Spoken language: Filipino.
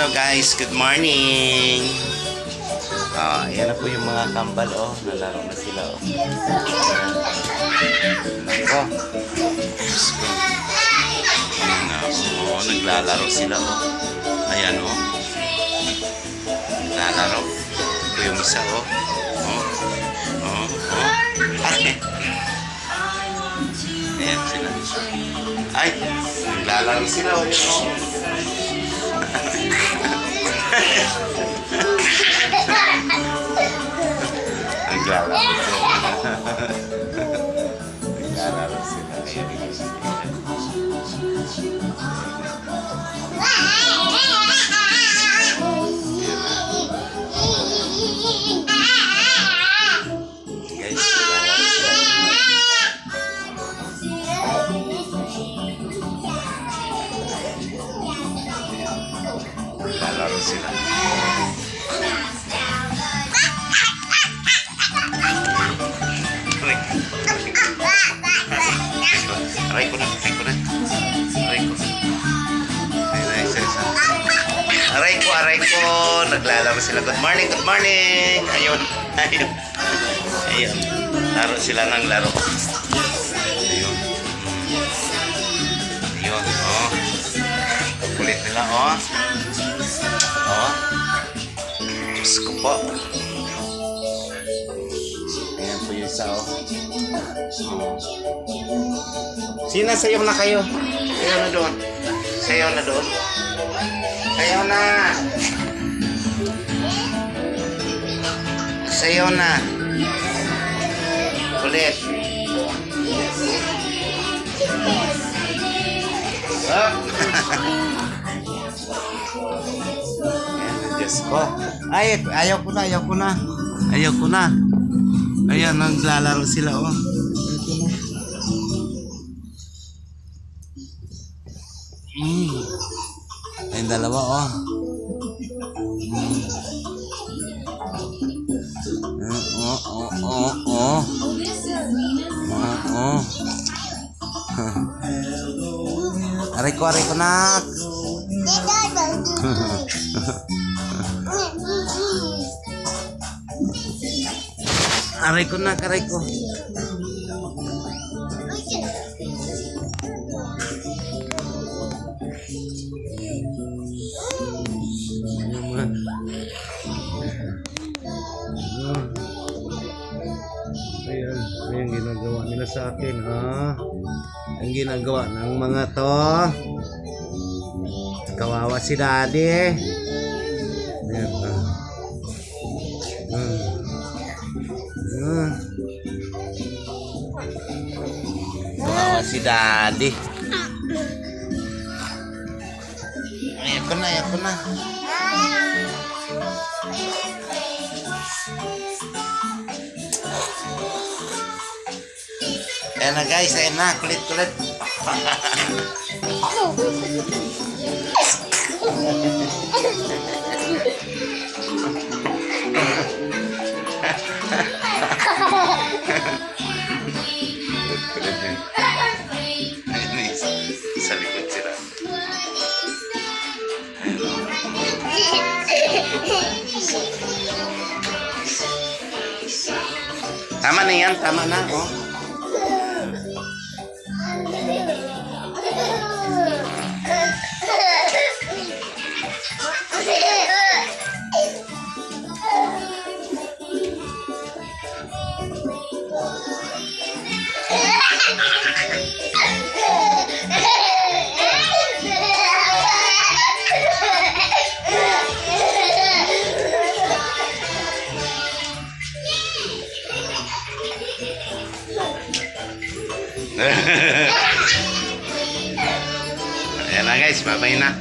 Hello guys, good morning. Ayan na po yung mga kambal, oh. Nalaro na sila, oh. Nako. Ayan na, oh. Naglalaro sila, oh. Ayan, oh. Naglalaro. Ito yung isa, oh. Ayan sila. Ay, naglalaro sila, oh. Naglalaro sila. Naglalaro sila. Aray ko na. Aray ko. Naglalaro sila. Good morning. Ayun. Laro sila ng laro. Ayun, oh. Kulit nila, oh. Oh. Diyos ko po. Ayan po yung isa, oh. Sina, sayaw na kayo. Sayaw na doon. Sayaw na. Kulit. Oh. Ayan, Diyos ko. Ay, ayaw ko na. Ayan, naglalaro sila, oh. Ayun, dalawa, oh. Aray ko, nak. Aray ko. Ayan ginagawa nila sa akin, ha? Ang ginagawa ng mga to. Kawawa si daddy. Ayan, kawawa si daddy. Ayan ko na. Ayan na guys, kulit. Sa likod sila. Tama na yan, oh. Ayan na guys, bye-bye na.